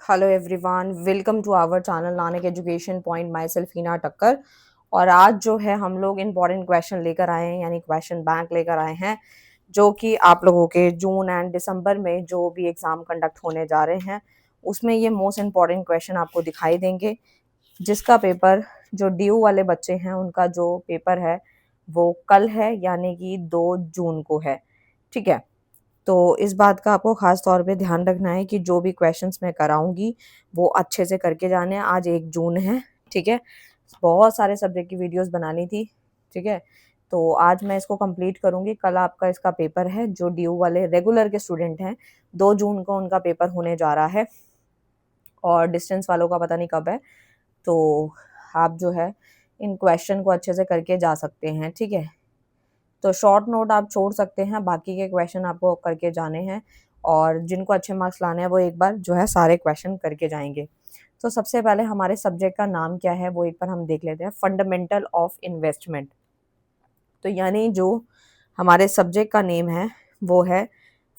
Hello everyone, welcome to our channel Nanak education point. My self Heena Takkar. और आज जो है हम लोग इम्पोर्टेंट क्वेश्चन लेकर आए हैं, यानी क्वेश्चन बैंक लेकर आए हैं, जो कि आप लोगों के जून एंड दिसंबर में जो भी एग्ज़ाम कंडक्ट होने जा रहे हैं उसमें ये मोस्ट इम्पॉर्टेंट क्वेश्चन आपको दिखाई देंगे, जिसका पेपर जो ड्यू वाले बच्चे हैं उनका जो पेपर है वो कल है, यानी कि 2 जून को है। ठीक है, तो इस बात का आपको ख़ास तौर पे ध्यान रखना है कि जो भी क्वेश्चंस मैं कराऊँगी वो अच्छे से करके जाने हैं। आज 1 जून है, ठीक है? बहुत सारे सब्जेक्ट की वीडियोज़ बनानी थी, ठीक है? तो आज मैं इसको कंप्लीट करूँगी, कल आपका इसका पेपर है। जो ड्यू वाले रेगुलर के स्टूडेंट हैं, 2 जून को उनका पेपर होने जा रहा है और डिस्टेंस वालों का पता नहीं कब है। तो आप जो है इन क्वेश्चन को अच्छे से करके जा सकते हैं, ठीक है? तो शॉर्ट नोट आप छोड़ सकते हैं, बाकी के क्वेश्चन आपको करके जाने हैं और जिनको अच्छे मार्क्स लाने हैं वो एक बार जो है सारे क्वेश्चन करके जाएंगे। तो सबसे पहले हमारे सब्जेक्ट का नाम क्या है वो एक बार हम देख लेते हैं, फंडामेंटल ऑफ इन्वेस्टमेंट। तो यानी जो हमारे सब्जेक्ट का नेम है वो है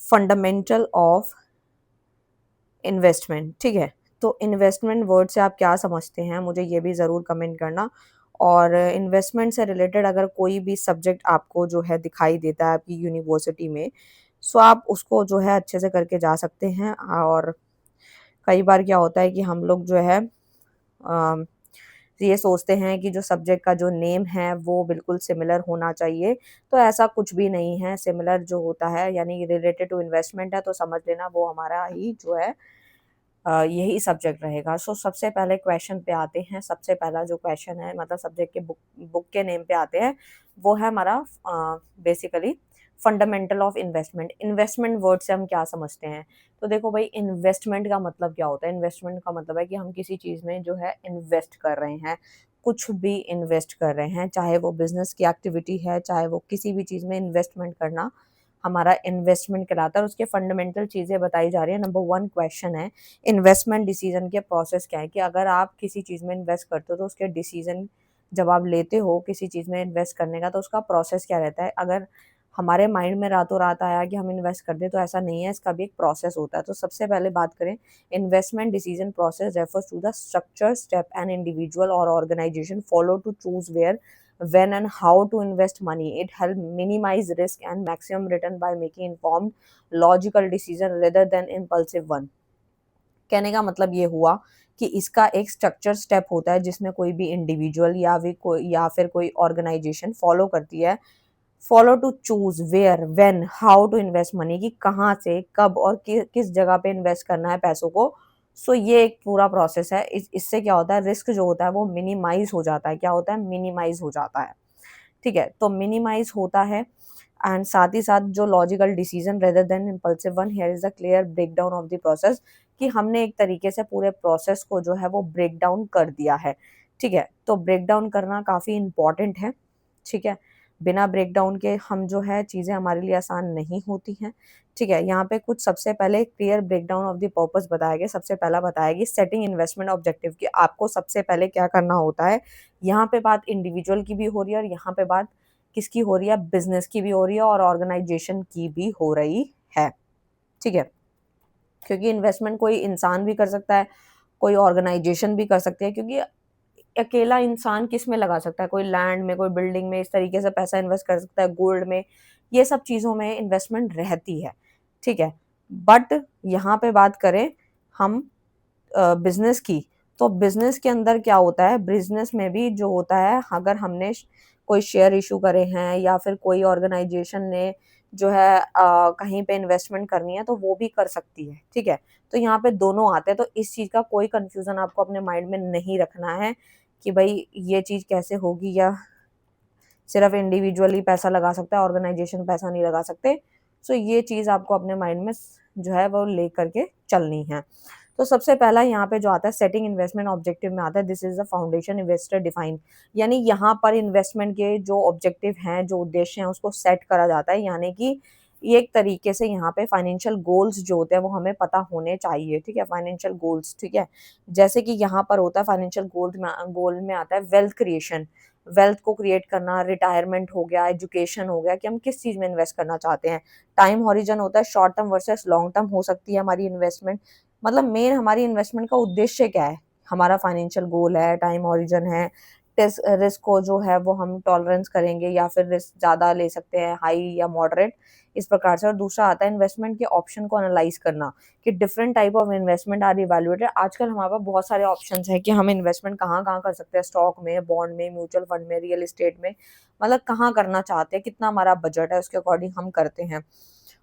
फंडामेंटल ऑफ इन्वेस्टमेंट, ठीक है? तो इन्वेस्टमेंट वर्ड से आप क्या समझते हैं, मुझे ये भी ज़रूर कमेंट करना। और इन्वेस्टमेंट से रिलेटेड अगर कोई भी सब्जेक्ट आपको जो है दिखाई देता है आपकी यूनिवर्सिटी में, सो आप उसको जो है अच्छे से करके जा सकते हैं। और कई बार क्या होता है कि हम लोग जो है ये सोचते हैं कि जो सब्जेक्ट का जो नेम है वो बिल्कुल सिमिलर होना चाहिए, तो ऐसा कुछ भी नहीं है। सिमिलर जो होता है यानी रिलेटेड टू इन्वेस्टमेंट है, तो समझ लेना वो हमारा ही जो है यही सब्जेक्ट रहेगा। सो सबसे पहले क्वेश्चन पे आते हैं। सबसे पहला जो क्वेश्चन है, मतलब सब्जेक्ट के बुक बुक के नेम पे आते हैं, वो है हमारा basically fundamental of investment. Investment word से हम क्या समझते हैं? तो देखो भाई, इन्वेस्टमेंट का मतलब क्या होता है? इन्वेस्टमेंट का मतलब है कि हम किसी चीज़ में जो है इन्वेस्ट कर रहे हैं, कुछ भी इन्वेस्ट कर रहे हैं, चाहे वो बिजनेस की एक्टिविटी है, चाहे वो किसी भी चीज़ में इन्वेस्टमेंट करना हमारा इन्वेस्टमेंट कहलाता है। और उसके फंडामेंटल चीज़ें बताई जा रही है। नंबर 1 क्वेश्चन है, इन्वेस्टमेंट डिसीजन के प्रोसेस क्या है? कि अगर आप किसी चीज़ में इन्वेस्ट करते हो तो उसके डिसीजन जब आप लेते हो किसी चीज़ में इन्वेस्ट करने का, तो उसका प्रोसेस क्या रहता है? अगर हमारे माइंड में रातों रात आया कि हम इन्वेस्ट कर दें, तो ऐसा नहीं है, इसका भी एक प्रोसेस होता है। तो सबसे पहले बात करें, investment decision process refers to the structure step an individual और organisation follow to choose where, when and how to invest money. It help minimize risk and maximum return by making informed logical decision rather than impulsive one. कहने का मतलब ये हुआ कि इसका एक structure step होता है जिसमें कोई भी इंडिविजुअल या फिर कोई ऑर्गेनाइजेशन फॉलो करती है, follow to choose where when how to invest money, कि कहाँ से कब और किस जगह पे इन्वेस्ट करना है पैसों को। सो ये एक पूरा प्रोसेस है। इससे क्या होता है, रिस्क जो होता है वो मिनिमाइज हो जाता है। क्या होता है? मिनिमाइज हो जाता है, ठीक है? तो मिनिमाइज होता है। एंड साथ ही साथ जो logical decision rather than impulsive one, here is a clear break down of the process, कि हमने एक तरीके से पूरे प्रोसेस को जो है वो ब्रेक डाउन कर दिया है, ठीक है? तो ब्रेक डाउन करना काफ़ी इम्पॉर्टेंट है, ठीक है? बिना ब्रेक डाउन के हम जो है चीज़ें हमारे लिए आसान नहीं होती हैं, ठीक है? यहाँ पे कुछ सबसे पहले clear break down of the purpose बताया गया। सबसे पहला बताया गया सेटिंग इन्वेस्टमेंट ऑब्जेक्टिव, कि आपको सबसे पहले क्या करना होता है। यहाँ पे बात इंडिविजुअल की भी हो रही है और यहाँ पे बात किसकी हो रही है? बिजनेस की भी हो रही है और ऑर्गेनाइजेशन की भी हो रही है, ठीक है? क्योंकि इन्वेस्टमेंट कोई इंसान भी कर सकता है, कोई ऑर्गेनाइजेशन भी कर सकती है, क्योंकि अकेला इंसान किस में लगा सकता है? कोई लैंड में, कोई बिल्डिंग में इस तरीके से पैसा इन्वेस्ट कर सकता है, गोल्ड में, ये सब चीज़ों में इन्वेस्टमेंट रहती है, ठीक है? बट यहाँ पे बात करें हम बिजनेस की, तो बिजनेस के अंदर क्या होता है? बिजनेस में भी जो होता है, अगर हमने कोई शेयर इशू करे हैं या फिर कोई ऑर्गेनाइजेशन ने जो है कहीं पे इन्वेस्टमेंट करनी है तो वो भी कर सकती है, ठीक है? तो यहाँ पे दोनों आते हैं। तो इस चीज़ का कोई कंफ्यूजन आपको अपने माइंड में नहीं रखना है कि भाई ये चीज़ कैसे होगी, या सिर्फ इंडिविजुअली पैसा लगा सकता है, ऑर्गेनाइजेशन पैसा नहीं लगा सकते। सो ये चीज़ आपको अपने माइंड में जो है वो ले करके चलनी है। तो सबसे पहला यहाँ पे जो आता है सेटिंग इन्वेस्टमेंट ऑब्जेक्टिव में आता है, this is the foundation investor define, यानी यहाँ पर इन्वेस्टमेंट के जो ऑब्जेक्टिव हैं, जो उद्देश्य हैं, उसको सेट करा जाता है। यानी कि ये एक तरीके से यहाँ पे फाइनेंशियल गोल्स जो होते हैं वो हमें पता होने चाहिए, ठीक है? फाइनेंशियल गोल्स, ठीक है? जैसे कि यहाँ पर होता है फाइनेंशियल गोल में आता है वेल्थ क्रिएशन, वेल्थ को क्रिएट करना, रिटायरमेंट हो गया, एजुकेशन हो गया, कि हम किस चीज़ में इन्वेस्ट करना चाहते हैं। टाइम हॉरिजन होता है, short term versus long term हो सकती है हमारी इन्वेस्टमेंट, मतलब मेन हमारी इन्वेस्टमेंट का उद्देश्य क्या है, हमारा फाइनेंशियल गोल है, टाइम ओरिजन है, रिस्क को जो है वो हम टॉलरेंस करेंगे या फिर रिस्क ज़्यादा ले सकते हैं, हाई या मॉडरेट, इस प्रकार से। और दूसरा आता है इन्वेस्टमेंट के ऑप्शन को एनालाइज करना कि different type of investment are evaluated. आजकल हमारे पास बहुत सारे ऑप्शंस हैं कि हम इन्वेस्टमेंट कहाँ-कहाँ कर सकते हैं, स्टॉक में, बॉन्ड में, म्यूचुअल फंड में, रियल एस्टेट में, मतलब कहाँ करना चाहते हैं, कितना हमारा बजट है, उसके अकॉर्डिंग हम करते हैं।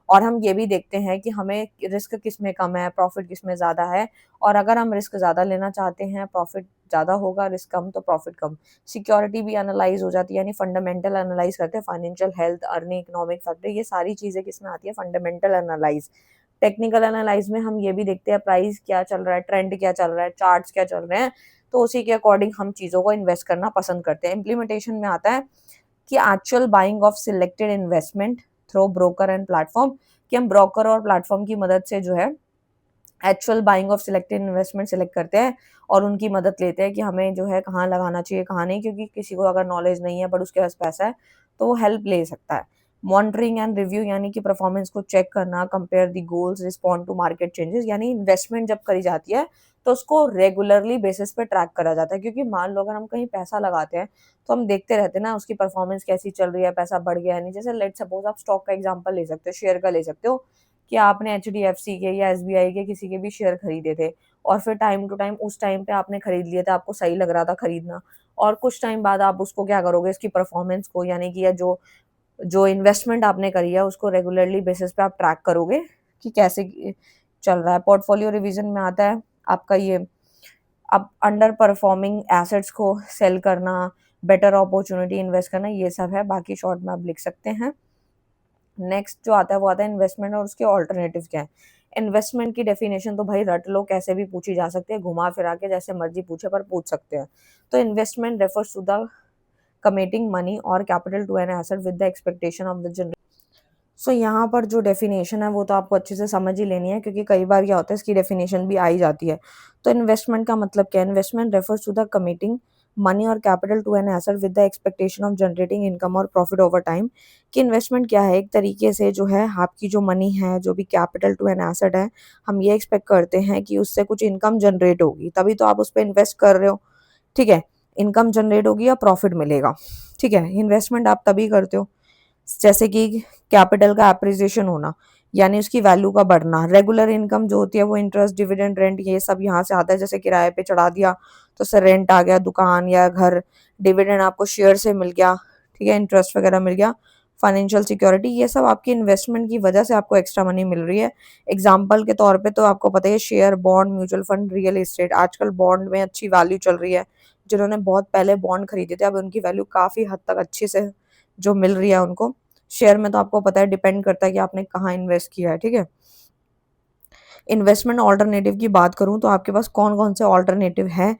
और हम ये भी देखते हैं कि हमें रिस्क किसमें कम है, प्रॉफिट किसमें ज़्यादा है। और अगर हम रिस्क ज़्यादा लेना चाहते हैं, प्रॉफिट ज़्यादा होगा, रिस्क कम तो प्रॉफिट कम। सिक्योरिटी भी एनालाइज़ हो जाती है, यानी फंडामेंटल एनालाइज़ करते हैं, financial health, earning, economic factor, ये सारी चीज़ें किसमें आती है, फंडामेंटल एनालाइज़। टेक्निकल एनालाइज़ में हम ये भी देखते हैं प्राइस क्या चल रहा है, ट्रेंड क्या चल रहा है, चार्ट्स क्या चल रहे हैं, तो उसी के अकॉर्डिंग हम चीज़ों को इन्वेस्ट करना पसंद करते हैं। इम्प्लीमेंटेशन में आता है कि actual buying of selected investment through broker and platform, कि हम ब्रोकर और प्लेटफॉर्म की मदद से जो है actual buying of selected investment select करते हैं और उनकी मदद लेते हैं कि हमें जो है कहाँ लगाना चाहिए, कहाँ नहीं, क्योंकि किसी को अगर नॉलेज नहीं है बट उसके पास पैसा है तो वो हेल्प ले सकता है। मॉनिटरिंग एंड रिव्यू, यानी कि परफॉर्मेंस को चेक करना, compare the goals, respond to market changes, यानी इन्वेस्टमेंट जब करी जाती है तो उसको रेगुलरली बेसिस पे ट्रैक करा जाता है। क्योंकि मान लो अगर हम कहीं पैसा लगाते हैं तो हम देखते रहते हैं ना उसकी परफॉर्मेंस कैसी चल रही है, पैसा बढ़ गया है नहीं। जैसे लेट सपोज आप स्टॉक का एग्जांपल ले सकते हो, शेयर का ले सकते हो, कि आपने एचडीएफसी के या एसबीआई के किसी के भी शेयर खरीदे थे और फिर टाइम टू टाइम उस टाइम पे आपने खरीद लिए थे, आपको सही लग रहा था खरीदना, और कुछ टाइम बाद आप उसको क्या करोगे, इसकी परफॉर्मेंस को, यानी कि या जो जो इन्वेस्टमेंट आपने करी है उसको रेगुलरली बेसिस पे आप ट्रैक करोगे कि कैसे चल रहा है। पोर्टफोलियो रिवीजन में आता है आपका ये, अब अंडर परफॉर्मिंग एसेट्स को सेल करना, बेटर अपॉर्चुनिटी इन्वेस्ट करना, ये सब है। बाकी शॉर्ट में आप लिख सकते हैं। नेक्स्ट जो आता है वो आता है इन्वेस्टमेंट और उसके ऑल्टरनेटिव क्या है। इन्वेस्टमेंट की डेफिनेशन तो भाई रट लो, कैसे भी पूछी जा सकती है, घुमा फिरा के जैसे मर्जी पूछे पर पूछ सकते हैं। तो investment refers to the committing money और capital to an asset with the expectation of the generation. So यहाँ पर जो डेफिनेशन है वो तो आपको अच्छे से समझ ही लेनी है, क्योंकि कई बार क्या होता है इसकी डेफिनेशन भी आई जाती है। तो इन्वेस्टमेंट का मतलब क्या है, investment refers to the committing money और capital to an asset with the expectation of generating income और प्रॉफिट ओवर टाइम। कि इन्वेस्टमेंट क्या है, एक तरीके से जो है आपकी जो मनी है, जो भी कैपिटल टू एन एसेट है, हम ये एक्सपेक्ट करते हैं कि उससे कुछ इनकम जनरेट होगी, तभी तो आप उस पर इन्वेस्ट कर रहे हो। ठीक है, इनकम जनरेट होगी या प्रॉफिट मिलेगा। ठीक है, इन्वेस्टमेंट आप तभी करते हो जैसे कि कैपिटल का एप्रिसिएशन होना, यानी उसकी वैल्यू का बढ़ना। रेगुलर इनकम जो होती है वो इंटरेस्ट, डिविडेंड, रेंट, ये सब यहाँ से आता है। जैसे किराए पे चढ़ा दिया तो उससे रेंट आ गया, दुकान या घर। डिविडेंड आपको शेयर से मिल गया, ठीक है, इंटरेस्ट वगैरह मिल गया। फाइनेंशियल सिक्योरिटी, ये सब आपकी इन्वेस्टमेंट की वजह से आपको एक्स्ट्रा मनी मिल रही है। एग्जाम्पल के तौर पे तो आपको पता है share, bond, mutual fund, real estate. आजकल बॉन्ड में अच्छी वैल्यू चल रही है। जिन्होंने बहुत पहले बॉन्ड खरीदे थे अब उनकी वैल्यू काफी हद तक अच्छे से जो मिल रही है उनको। शेयर में तो आपको पता है डिपेंड करता है कि आपने कहाँ इन्वेस्ट किया है। ठीक है, इन्वेस्टमेंट ऑल्टरनेटिव की बात करूं तो आपके पास कौन कौन से ऑल्टरनेटिव है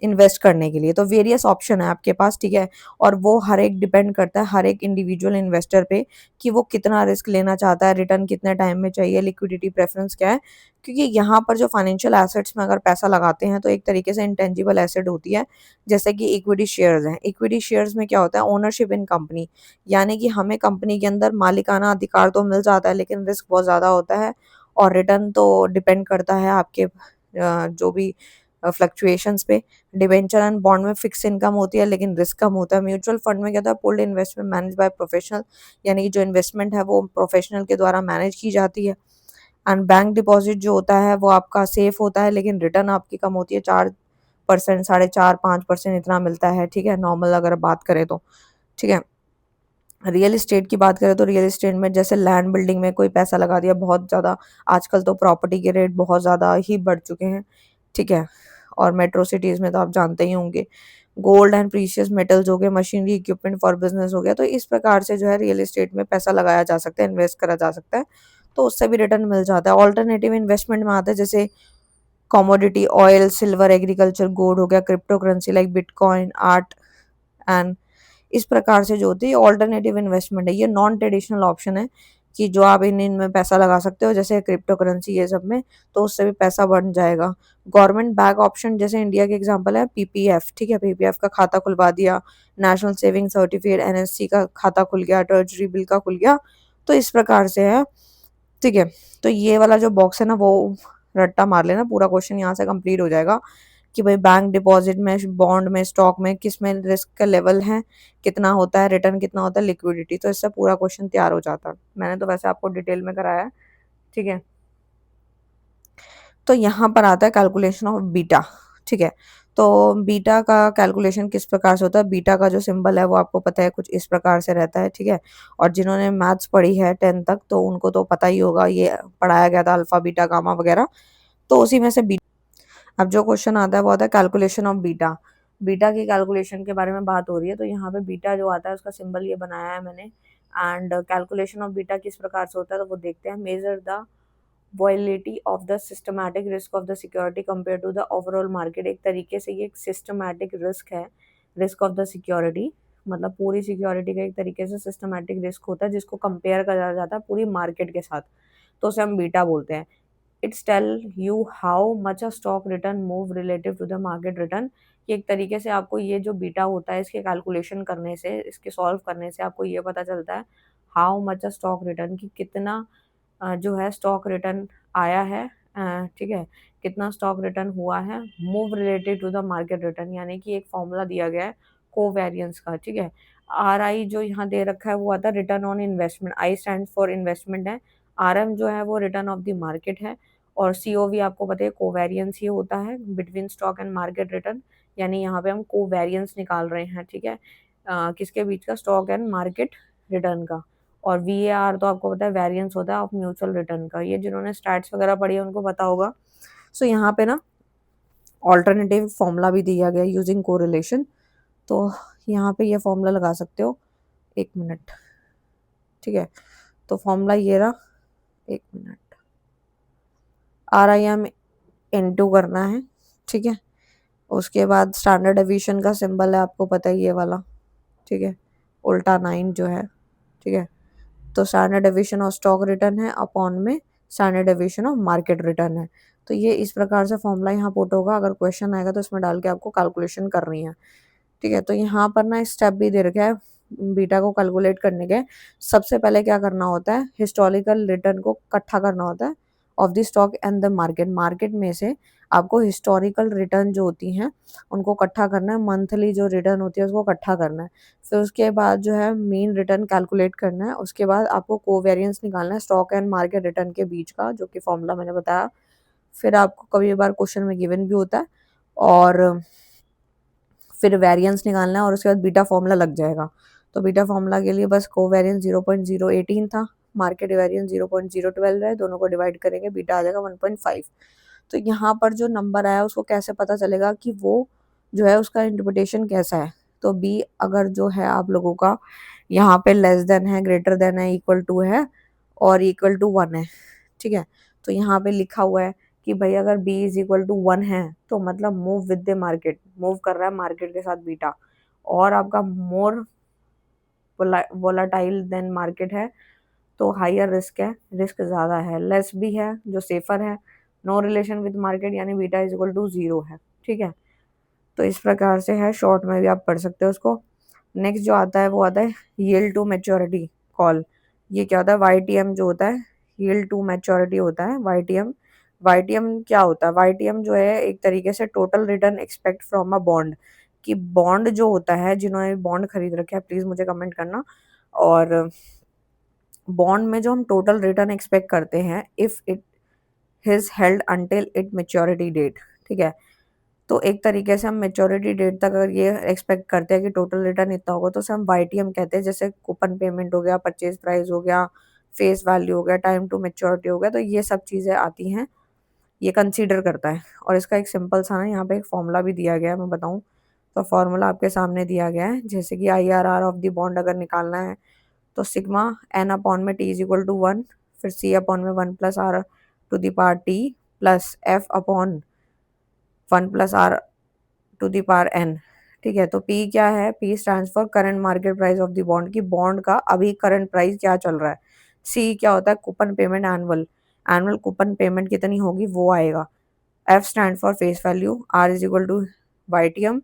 इन्वेस्ट करने के लिए। तो वेरियस ऑप्शन है आपके पास, ठीक है, और वो हर एक डिपेंड करता है हर एक इंडिविजुअल इन्वेस्टर पे कि वो कितना रिस्क लेना चाहता है, रिटर्न कितने टाइम में चाहिए, लिक्विडिटी प्रेफरेंस क्या है। क्योंकि यहाँ पर जो फाइनेंशियल एसेट्स में अगर पैसा लगाते हैं तो एक तरीके से इंटेंजिबल एसेट होती है, जैसे कि इक्विटी शेयर्स हैं। इक्विटी शेयर्स में क्या होता है, ओनरशिप इन कंपनी, यानी कि हमें कंपनी के अंदर मालिकाना अधिकार तो मिल जाता है लेकिन रिस्क बहुत ज़्यादा होता है, और रिटर्न तो डिपेंड करता है आपके जो भी फ्लक्चुएशंस पे। डिबेंचर एंड बॉन्ड में फिक्स इनकम होती है लेकिन रिस्क कम होता है। म्यूचुअल फंड में क्या होता है, pooled investment manage by professional, यानी कि जो इन्वेस्टमेंट है वो प्रोफेशनल के द्वारा मैनेज की जाती है। एंड बैंक डिपॉजिट जो होता है वो आपका सेफ होता है लेकिन रिटर्न आपकी कम होती है, 4%, 4.5-5% इतना मिलता है। ठीक है, नॉर्मल अगर बात करें तो। ठीक है, रियल एस्टेट की बात करें तो रियल एस्टेट में जैसे लैंड बिल्डिंग में कोई पैसा लगा दिया बहुत ज़्यादा, आजकल तो प्रॉपर्टी के रेट बहुत ज़्यादा ही बढ़ चुके हैं। ठीक है, और मेट्रो सिटीज़ में तो आप जानते ही होंगे। गोल्ड एंड प्रीशियस मेटल्स हो गए, मशीनरी इक्विपमेंट फॉर बिजनेस हो गया। तो इस प्रकार से जो है रियल एस्टेट में पैसा लगाया जा सकता है, इन्वेस्ट करा जा सकता है, तो उससे भी रिटर्न मिल जाता है। ऑल्टरनेटिव इन्वेस्टमेंट में आता है जैसे commodity, oil, silver, agriculture, gold हो गया, crypto currency like bitcoin, art and इस प्रकार से जो होती है ऑल्टरनेटिव इन्वेस्टमेंट है। ये नॉन ट्रेडिशनल ऑप्शन है कि जो आप इन इनमें पैसा लगा सकते हो, जैसे क्रिप्टो करेंसी ये सब में, तो उससे भी पैसा बढ़ जाएगा। गवर्नमेंट बैक ऑप्शन जैसे इंडिया के एग्जांपल है पीपीएफ। ठीक है, पीपीएफ का खाता खुलवा दिया, नेशनल सेविंग सर्टिफिकेट एनएससी का खाता खुल गया, ट्रेजरी बिल का खुल गया, तो इस प्रकार से है। ठीक है, तो ये वाला जो बॉक्स है ना वो रट्टा मार लेना, पूरा क्वेश्चन यहाँ से कंप्लीट हो जाएगा कि भाई बैंक डिपॉजिट में, बॉन्ड में, स्टॉक में किस में रिस्क का लेवल है, कितना होता है, रिटर्न कितना होता है, लिक्विडिटी, तो इससे पूरा क्वेश्चन तैयार हो जाता है। मैंने तो वैसे आपको डिटेल में कराया है, ठीक है। तो यहाँ पर आता है कैलकुलेशन ऑफ बीटा, ठीक है। तो बीटा का कैलकुलेशन किस प्रकार से होता है, बीटा का जो सिंबल है वो आपको पता है कुछ इस प्रकार से रहता है, ठीक है। और जिन्होंने मैथ्स पढ़ी है 10 तक तो उनको तो पता ही होगा, ये पढ़ाया गया था अल्फा बीटा गामा वगैरह, तो उसी में से अब जो क्वेश्चन आता है वो आता है कैलकुलेशन ऑफ बीटा। बीटा की कैलकुलेशन के बारे में बात हो रही है, तो यहाँ पे बीटा जो आता है उसका सिंबल ये बनाया है मैंने। एंड कैलकुलेशन ऑफ बीटा किस प्रकार से होता है तो वो देखते हैं। Measure the volatility of the systematic risk of the security compare to the overall market. एक तरीके से ये एक सिस्टमैटिक रिस्क है, रिस्क ऑफ द सिक्योरिटी, मतलब पूरी सिक्योरिटी का एक तरीके से सिस्टमैटिक रिस्क होता है जिसको कंपेयर करा जाता है पूरी मार्केट के साथ, तो उसे हम बीटा बोलते हैं। It's tell you how much a stock return move relative to the market return. कि एक तरीके से आपको ये जो बीटा होता है इसके कैलकुलेशन करने से, इसके सॉल्व करने से आपको ये पता चलता है how much a stock return, कि कितना जो है स्टॉक रिटर्न आया है, ठीक है, कितना स्टॉक रिटर्न हुआ है move related to the market return, यानी कि एक फॉर्मूला दिया गया है कोवेरियंस का, ठीक है। आर आई जो यहाँ दे रखा है वो आता है return on investment, I stand for investment है, आर एम जो है वो रिटर्न ऑफ द मार्केट है, और सी ओ वी आपको पता है कोवेरियंस ही होता है between stock and market return, यानी यहाँ पे हम कोवेरियंस निकाल रहे हैं, ठीक है, किसके बीच का, स्टॉक एंड मार्केट रिटर्न का। और वी ए आर तो आपको पता है वेरिएंस होता है ऑफ म्यूचुअल रिटर्न का, ये जिन्होंने स्टैट्स वगैरह पढ़ी है उनको पता होगा। सो यहाँ पे ना ऑल्टरनेटिव फॉर्मूला भी दिया गया यूजिंग कोरिलेशन, तो यहाँ पे ये फॉर्मूला लगा सकते हो, एक मिनट, ठीक है। तो फॉर्मूला ये रहा, एक minute, R I M into करना है, ठीक है। उसके बाद स्टैंडर्ड डेविएशन का सिंबल है आपको पता है ये वाला, ठीक है, उल्टा 9 जो है, ठीक है। तो standard deviation of stock return है अपॉन में standard deviation of market return है। तो ये इस प्रकार से फॉर्मूला यहाँ पुट होगा, अगर क्वेश्चन आएगा तो इसमें डाल के आपको कैलकुलेशन करनी है, ठीक है। तो यहाँ पर ना स्टेप भी दे रखा है बीटा को कैलकुलेट करने के। सबसे पहले क्या करना होता है, हिस्टोरिकल रिटर्न को इकट्ठा करना होता है of the stock and the market, market में से आपको हिस्टोरिकल रिटर्न जो होती हैं उनको इकट्ठा करना है, मंथली जो रिटर्न होती है उसको इकट्ठा करना है। फिर उसके बाद जो है मीन रिटर्न कैलकुलेट करना है, उसके बाद आपको कोवेरियंस निकालना है स्टॉक एंड मार्केट रिटर्न के बीच का, जो कि फॉर्मूला मैंने बताया। फिर आपको कभी बार क्वेश्चन में गिवन भी होता है, और फिर वेरिएंस निकालना है, और उसके बाद बीटा फॉर्मूला लग जाएगा। तो बीटा फॉर्मूला के लिए बस कोवेरियंस 0.018 था, मार्केट वेरिएंस 0.012 है, दोनों को डिवाइड करेंगे बीटा आ जाएगा 1.5। तो यहाँ पर जो नंबर आया उसको कैसे पता चलेगा कि वो जो है उसका इंटरप्रिटेशन कैसा है। तो बी अगर जो है आप लोगों का यहाँ पे लेस देन है, ग्रेटर देन है, इक्वल टू है, और इक्वल टू 1 है, ठीक है। तो यहाँ पे लिखा हुआ है कि भाई अगर b इज इक्वल टू 1 है तो मतलब move with the market, move कर रहा है मार्केट के साथ बीटा, और आपका मोर वोलाटाइल देन मार्केट है तो हायर रिस्क है, रिस्क ज़्यादा है, लेस भी है जो सेफर है, नो रिलेशन विद मार्केट यानी बीटा इज इक्वल टू 0 है, ठीक है। तो इस प्रकार से है, शॉर्ट में भी आप पढ़ सकते हो उसको। नेक्स्ट जो आता है वो आता है यील्ड टू मैच्योरिटी कॉल। ये क्या होता है, वाईटीएम जो होता है, यील्ड टू मैच्योरिटी होता है वाईटीएम। वाईटीएम क्या होता है, वाईटीएम जो है एक तरीके से total return expect from a bond, कि बॉन्ड जो होता है, जिन्होंने बॉन्ड खरीद रखे है प्लीज मुझे कमेंट करना। और बॉन्ड में जो हम टोटल रिटर्न एक्सपेक्ट करते हैं if it is held until it maturity date, ठीक है। तो एक तरीके से हम मेच्योरिटी डेट तक अगर ये एक्सपेक्ट करते हैं कि टोटल रिटर्न इतना होगा तो उसे हम वाईटीएम कहते हैं। जैसे कूपन पेमेंट हो गया, परचेज प्राइस हो गया, फेस वैल्यू हो गया, टाइम टू मेच्योरिटी हो गया, तो ये सब चीज़ें आती हैं, ये कंसीडर करता है। और इसका एक सिंपल सा ना यहाँ पे एक फॉर्मूला भी दिया गया है, मैं बताऊँ तो फॉर्मूला आपके सामने दिया गया है। जैसे कि IRR ऑफ द बॉन्ड अगर निकालना है तो सिग्मा एन अपॉन में टी इज इक्वल टू 1, फिर सी अपॉन में 1 plus R to the power T plus F upon 1 plus R to the power N, ठीक है। तो पी क्या है, P stands for current market price of the bond, की bond का अभी करंट प्राइस क्या चल रहा है। सी क्या होता है, coupon payment annual, annual coupon payment कितनी होगी वो आएगा। F stand for face value, R is equal to YTM,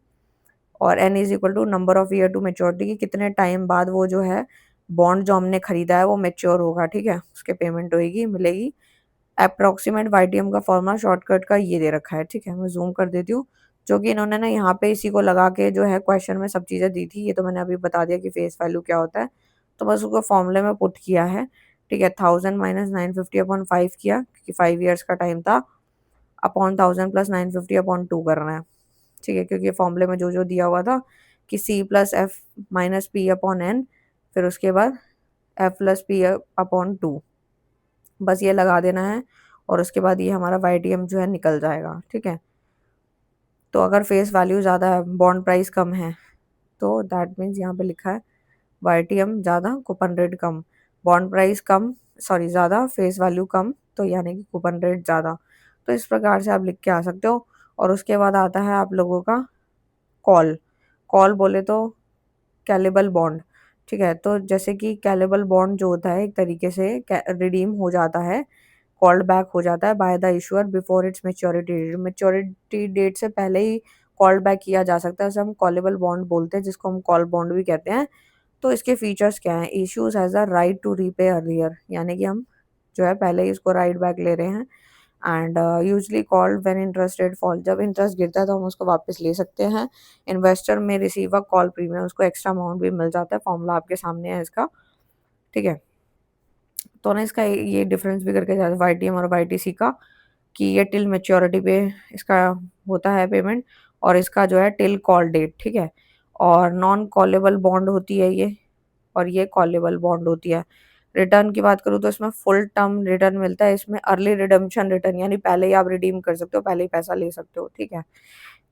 और N is equal to number of year to maturity, की कितने टाइम बाद वो जो है बॉन्ड जो हमने खरीदा है वो मेच्योर होगा, ठीक है, उसके पेमेंट होगी मिलेगी। अप्रोक्सीमेट वाईटीएम का फॉर्मूला शॉर्टकट का ये दे रखा है, ठीक है। मैं ज़ूम कर देती हूँ, जो कि इन्होंने ना यहाँ पे इसी को लगा के जो है क्वेश्चन में सब चीज़ें दी थी। ये तो मैंने अभी बता दिया कि फेस वैल्यू क्या होता है, तो बस उसको फॉर्मूले में पुट किया है, ठीक है। 1000 माइनस 950 अपॉन 5 किया, क्योंकि 5 ईयर्स का टाइम था, अपॉन 1000 प्लस 950 अपॉन 2 करना है, ठीक है। क्योंकि फॉर्मूले में जो दिया हुआ था कि C plus F minus P upon N, फिर उसके बाद एफ प्लस पी अपॉन 2, बस ये लगा देना है और उसके बाद ये हमारा वाईटीएम जो है निकल जाएगा, ठीक है। तो अगर फेस वैल्यू ज़्यादा है, बॉन्ड प्राइस कम है, तो दैट मीन्स यहाँ पे लिखा है वाईटीएम ज़्यादा, कूपन रेट कम, बॉन्ड प्राइस कम, सॉरी ज़्यादा, फेस वैल्यू कम, तो यानी कि कूपन रेट ज़्यादा। तो इस प्रकार से आप लिख के आ सकते हो। और उसके बाद आता है आप लोगों का कॉल। कॉल बोले तो कैलेबल बॉन्ड, ठीक है। तो जैसे कि कैलेबल बॉन्ड जो होता है एक तरीके से रिडीम हो जाता है, कॉल्ड बैक हो जाता है by the issuer before its maturity date. Maturity date से पहले ही कॉल्ड बैक किया जा सकता है, उसे हम कॉलेबल बॉन्ड बोलते हैं, जिसको हम कॉल बॉन्ड भी कहते हैं। तो इसके फीचर्स क्या हैं? Issues has a right to repay earlier, यानी कि हम जो है पहले ही इसको राइट बैक ले रहे हैं। And usually called when interest rate fall, जब इंटरेस्ट गिरता है तो हम उसको वापस ले सकते हैं। इन्वेस्टर में रिसीव अ कॉल प्रीमियम, उसको एक्स्ट्रा अमाउंट भी मिल जाता है। फॉर्मूला आपके सामने है इसका, ठीक है। तो ना इसका ये डिफरेंस भी करके जाता है वाईटीएम और वाईटीसी का, कि ये टिल मैच्योरिटी पे इसका होता है पेमेंट, और इसका जो है टिल कॉल डेट, ठीक है। और नॉन कॉलेबल बॉन्ड होती है ये, और ये कॉलेबल बॉन्ड होती है। रिटर्न की बात करूँ तो इसमें फुल टर्म रिटर्न मिलता है, इसमें अर्ली रिडेम्पशन रिटर्न, यानी पहले ही आप रिडीम कर सकते हो, पहले ही पैसा ले सकते हो, ठीक है।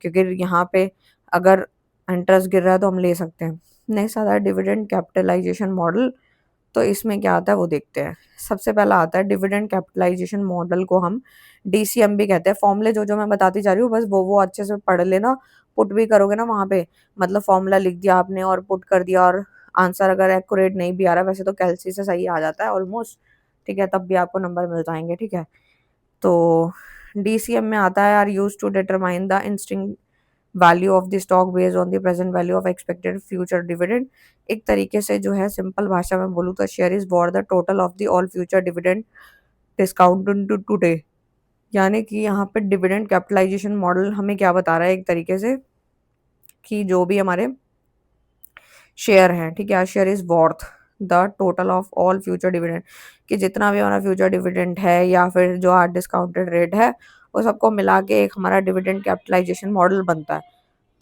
क्योंकि यहाँ पे अगर इंटरेस्ट गिर रहा है तो हम ले सकते हैं। नेक्स्ट आता है डिविडेंड कैपिटलाइजेशन मॉडल। तो इसमें क्या आता है वो देखते हैं। सबसे पहला आता है डिविडेंड कैपिटलाइजेशन मॉडल, को हम डीसीएम भी कहते हैं। फॉर्मूले जो मैं बताती जा रही हूँ बस वो अच्छे से पढ़ लेना। पुट भी करोगे ना वहाँ पे, मतलब फॉर्मूला लिख दिया आपने और पुट कर दिया, और आंसर अगर एक्यूरेट नहीं भी आ रहा, वैसे तो कैलसी से सही आ जाता है ऑलमोस्ट, ठीक है, तब भी आपको नंबर मिल जाएंगे, ठीक है। तो डीसीएम में आता है are use to determine the intrinsic value of the stock based on the present value of expected future dividend. एक तरीके से जो है सिंपल भाषा में बोलूँ तो share is worth the total of the all future dividend discount to today. यानी कि यहाँ पे डिविडेंड कैपिटलाइजेशन मॉडल हमें क्या बता रहा है एक तरीके से, कि जो भी हमारे शेयर हैं, ठीक है, share is worth the total of all future dividend, कि जितना भी हमारा फ्यूचर डिविडेंड है या फिर जो आज डिस्काउंटेड रेट है, वो सबको मिला के एक हमारा डिविडेंड कैपिटलाइजेशन मॉडल बनता है।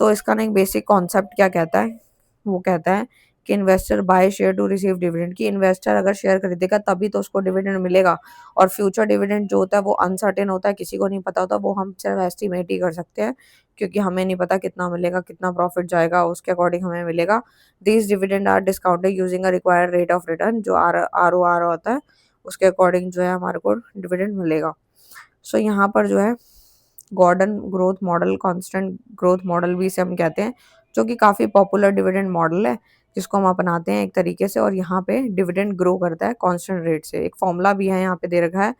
तो इसका ना एक बेसिक कॉन्सेप्ट क्या कहता है, वो कहता है कि investor buy share to receive dividend, कि इन्वेस्टर अगर शेयर खरीदेगा तभी तो उसको डिविडेंड मिलेगा। और फ्यूचर डिविडेंड जो होता है वो अनसर्टेन होता है, किसी को नहीं पता होता, वो हम सिर्फ एस्टिमेट ही कर सकते हैं, क्योंकि हमें नहीं पता कितना मिलेगा, कितना प्रॉफिट जाएगा, उसके अकॉर्डिंग हमें मिलेगा। These dividend are discounted using a required rate of return, जो आर होता है उसके अकॉर्डिंग जो है हमारे को डिविडेंड मिलेगा। सो यहाँ पर जो है Gordon growth model, constant growth model भी इसे हम कहते हैं, जो कि काफ़ी पॉपुलर डिविडेंड मॉडल है, जिसको हम अपनाते हैं एक तरीके से। और यहाँ पे डिविडेंड ग्रो करता है कांस्टेंट रेट से। एक फॉर्मूला भी है यहाँ पे दे रखा है,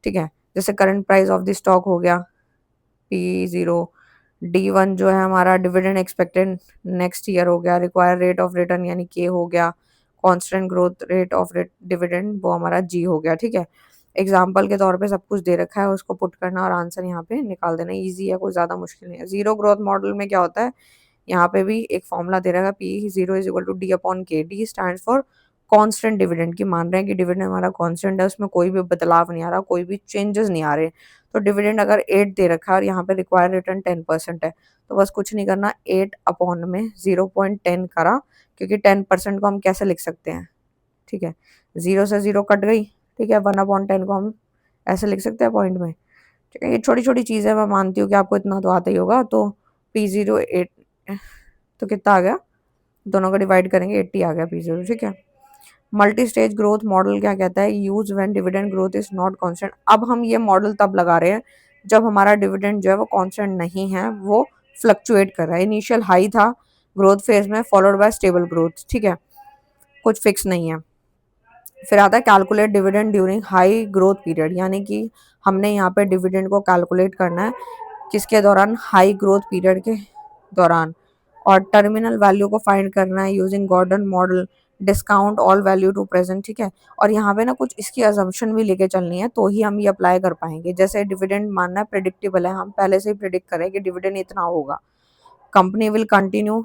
ठीक है। जैसे current price of the stock हो गया P0, D1 जो है हमारा डिविडेंड एक्सपेक्टेड नेक्स्ट ईयर हो गया, रिक्वायर रेट ऑफ रिटर्न यानी K हो गया, constant growth rate of dividend वो हमारा G हो गया, ठीक है। एग्जाम्पल के तौर पे सब कुछ दे रखा है, उसको पुट करना और आंसर यहाँ पे निकाल देना, इजी है, कोई ज़्यादा मुश्किल नहीं है। जीरो ग्रोथ मॉडल में क्या होता है, यहाँ पे भी एक फॉर्मूला दे रखा है P0 is equal to D upon K। D stand for constant dividend, की मान रहे हैं कि डिविडेंड हमारा कांस्टेंट है, उसमें कोई भी बदलाव नहीं आ रहा, कोई भी चेंजेस नहीं आ रहे। तो डिविडेंड अगर 8 दे रखा है और यहाँ पे रिक्वायर्ड रिटर्न 10% है, तो बस कुछ नहीं करना, 8 अपॉन में 0.10 करा, क्योंकि 10% को हम कैसे लिख सकते हैं, ठीक है, 0 से 0 कट गई, ठीक है, 1/10 को हम ऐसे लिख सकते हैं पॉइंट में, ठीक है। ये छोटी छोटी चीज़ें मैं मानती हूँ कि आपको इतना तो आता ही होगा। तो P08 तो कितना आ गया, दोनों को डिवाइड करेंगे 80 आ गया P0, ठीक है। मल्टी स्टेज ग्रोथ मॉडल क्या कहता है, use when dividend growth is not constant. अब हम ये मॉडल तब लगा रहे हैं जब हमारा डिविडेंड जो है वो कांस्टेंट नहीं है, वो फ्लक्चुएट कर रहा है। इनिशियल हाई था ग्रोथ फेज में, फॉलोड बाय स्टेबल ग्रोथ, ठीक है, कुछ फिक्स नहीं है। फिर आता है calculate dividend during high growth period, यानी कि हमने यहाँ पे डिविडेंड को कैलकुलेट करना है किसके दौरान, हाई ग्रोथ पीरियड के दौरान। और टर्मिनल वैल्यू को फाइंड करना है using Gordon model. Discount all value to present, ठीक है। और यहाँ पे ना कुछ इसकी अजम्पशन भी लेके चलनी है तो ही हम ये अप्लाई कर पाएंगे। जैसे डिविडेंड मानना है प्रिडिक्टेबल है, हम पहले से ही प्रिडिक्ट करें कि डिविडेंड इतना होगा, कंपनी विल कंटिन्यू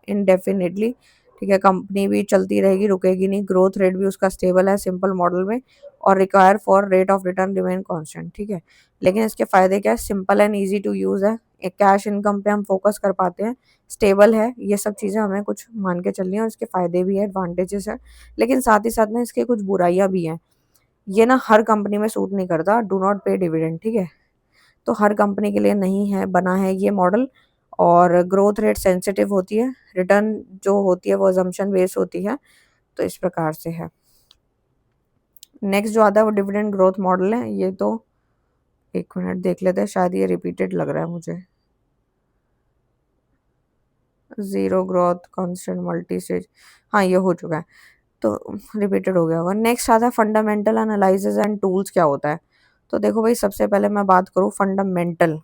इनडेफिनेटली, ठीक है, कंपनी भी चलती रहेगी, रुकेगी नहीं, ग्रोथ रेट भी उसका स्टेबल है सिंपल मॉडल में, और require for rate of return remain constant, ठीक है। लेकिन इसके फायदे क्या है, simple and easy to use है, एक कैश इनकम पे हम फोकस कर पाते हैं, स्टेबल है, ये सब चीज़ें हमें कुछ मान के चलनी है, और इसके फायदे भी है, एडवांटेजेस है। लेकिन साथ ही साथ ना इसके कुछ बुराइयां भी हैं, ये ना हर कंपनी में सूट नहीं करता, डू नॉट पे डिविडेंड, ठीक है। तो हर कंपनी के लिए नहीं है बना है ये मॉडल, और ग्रोथ रेट सेंसिटिव होती है, रिटर्न जो होती है वो अजम्पशन बेस होती है, तो इस प्रकार से है। नेक्स्ट जो आता है वो डिविडेंड ग्रोथ मॉडल है, ये तो एक मिनट देख लेते हैं, शायद ये रिपीटेड लग रहा है मुझे। Zero growth constant multi stage, हाँ ये हो चुका है, तो रिपीटेड हो गया होगा। नेक्स्ट आता है फंडामेंटल एनालिसिस एंड टूल्स, क्या होता है। तो देखो भाई, सबसे पहले मैं बात करूँ फंडामेंटल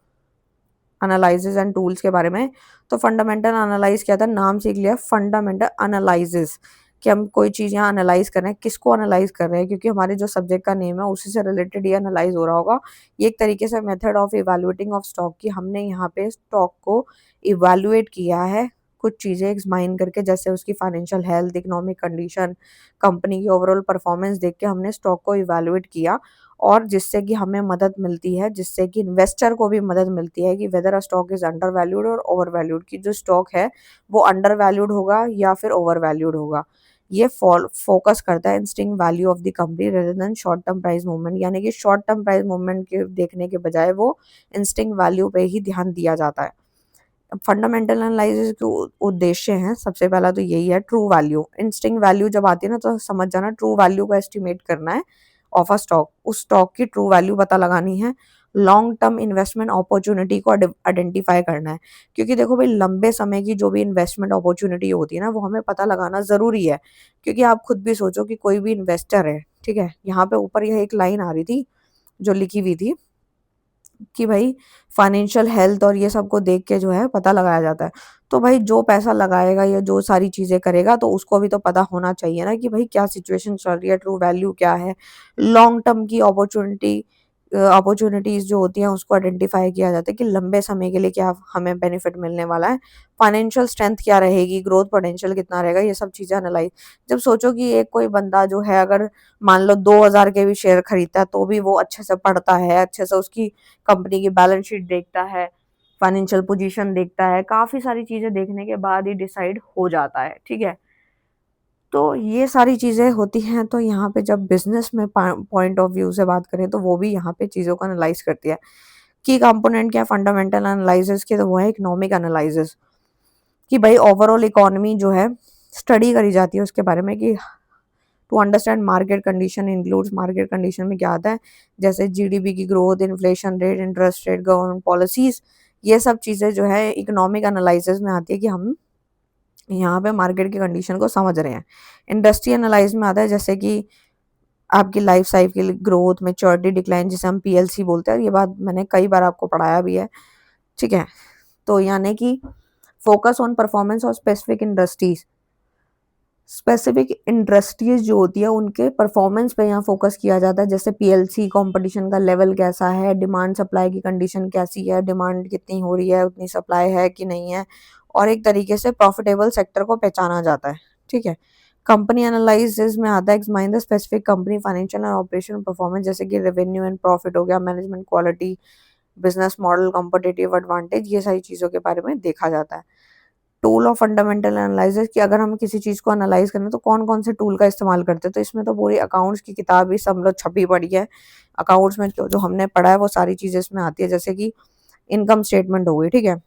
एनालिसिस एंड टूल्स के बारे में, तो फंडामेंटल एनालाइज क्या था, नाम सीख लिया, फंडामेंटल एनालिसिस, कि हम कोई चीज़ यहाँ एनालाइज कर रहे हैं, किसको एनालाइज कर रहे हैं, क्योंकि हमारे जो सब्जेक्ट का नेम है उसी से रिलेटेड ये एनालाइज हो रहा होगा। ये एक तरीके से method of evaluating of stock, की हमने यहाँ पे स्टॉक को इवैल्यूएट किया है कुछ चीज़ें एक्समाइन करके, जैसे उसकी financial health, economic condition, company की ओवरऑल परफॉर्मेंस देख के हमने स्टॉक को इवैल्यूएट किया, और जिससे कि हमें मदद मिलती है, जिससे कि इन्वेस्टर को भी मदद मिलती है कि weather a stock is under valued और ओवर वैल्यूड, की जो स्टॉक है वो अंडर वैल्यूड होगा या फिर ओवर वैल्यूड होगा। ये फोकस करता है instinct value of the company rather than short term price movement, यानी कि शॉर्ट टर्म प्राइस मूवमेंट के देखने के बजाय वो इंस्टिंग वैल्यू पे ही ध्यान दिया जाता है। फंडामेंटल एनालिसिस के उद्देश्य हैं, सबसे पहला तो यही है, ट्रू वैल्यू, इंस्टिंक्ट वैल्यू जब आती है ना तो समझ जाना ट्रू वैल्यू को एस्टिमेट करना है ऑफ अ स्टॉक, उस स्टॉक की ट्रू वैल्यू पता लगानी है, लॉन्ग टर्म इन्वेस्टमेंट अपॉर्चुनिटी को आइडेंटिफाई करना है, क्योंकि देखो भाई लंबे समय की जो भी इन्वेस्टमेंट अपॉर्चुनिटी होती है ना वो हमें पता लगाना ज़रूरी है, क्योंकि आप खुद भी सोचो कि कोई भी इन्वेस्टर है, ठीक है, यहाँ पे ऊपर यह एक लाइन आ रही थी जो लिखी हुई थी कि भाई फाइनेंशियल हेल्थ और ये सब को देख के जो है पता लगाया जाता है। तो भाई जो पैसा लगाएगा या जो सारी चीज़ें करेगा तो उसको भी तो पता होना चाहिए ना कि भाई क्या सिचुएशन चल रही है, ट्रू वैल्यू क्या है, लॉन्ग टर्म की अपॉर्चुनिटीज़ जो होती हैं उसको आइडेंटिफाई किया जाता है कि लंबे समय के लिए क्या हमें बेनिफिट मिलने वाला है, फाइनेंशियल स्ट्रेंथ क्या रहेगी, ग्रोथ पोटेंशियल कितना रहेगा, ये सब चीज़ें एनालाइज। जब सोचो कि एक कोई बंदा जो है अगर मान लो 2000 के भी शेयर खरीदता है तो भी वो अच्छे से पढ़ता है, अच्छे से उसकी कंपनी की बैलेंस शीट देखता है, फाइनेंशियल पोजीशन देखता है, काफ़ी सारी चीज़ें देखने के बाद ही डिसाइड हो जाता है, ठीक है। तो ये सारी चीज़ें होती हैं, तो यहाँ पे जब बिज़नेस में पॉइंट ऑफ व्यू से बात करें तो वो भी यहाँ पे चीज़ों को एनालाइज़ करती है। की कंपोनेंट क्या है फंडामेंटल एनालिसिस के, तो वो है इकोनॉमिक एनालिसिस, कि भाई ओवरऑल इकोनॉमी जो है स्टडी करी जाती है उसके बारे में, कि to understand market condition includes, market condition में क्या आता है, जैसे जीडीपी की growth, inflation rate, interest rate, government policies, ये सब चीज़ें जो है इकोनॉमिक एनालिसिस में आती है कि हम यहाँ पे मार्केट की कंडीशन को समझ रहे हैं। इंडस्ट्री एनालाइज में आता है जैसे कि आपकी life cycle, growth, maturity, decline, जिसे हम पीएलसी बोलते हैं, ये बात मैंने कई बार आपको पढ़ाया भी है, ठीक है। तो यानी कि फोकस ऑन परफॉर्मेंस और स्पेसिफिक इंडस्ट्रीज जो होती है उनके परफॉर्मेंस पे यहाँ फोकस किया जाता है, जैसे पीएलसी कंपटीशन का लेवल कैसा है, डिमांड सप्लाई की कंडीशन कैसी है, डिमांड कितनी हो रही है, उतनी सप्लाई है कि नहीं है, और एक तरीके से प्रॉफिटेबल सेक्टर को पहचाना जाता है, ठीक है। कंपनी एनालिसिस में आता है examine the specific company financial और ऑपरेशनल परफॉर्मेंस, जैसे कि रेवेन्यू एंड प्रॉफिट हो गया, management quality, business model, competitive advantage, ये सारी चीज़ों के बारे में देखा जाता है। टूल ऑफ फंडामेंटल एनालिसिस, कि अगर हम किसी चीज़ को एनालाइज करें तो कौन कौन से टूल का इस्तेमाल करते हैं, तो इसमें तो पूरी अकाउंट्स की किताब ही सब लोग छपी पड़ी है, अकाउंट्स में जो जो हमने पढ़ा है वो सारी चीज़ें इसमें आती है, जैसे कि इनकम स्टेटमेंट हो गई, ठीक है,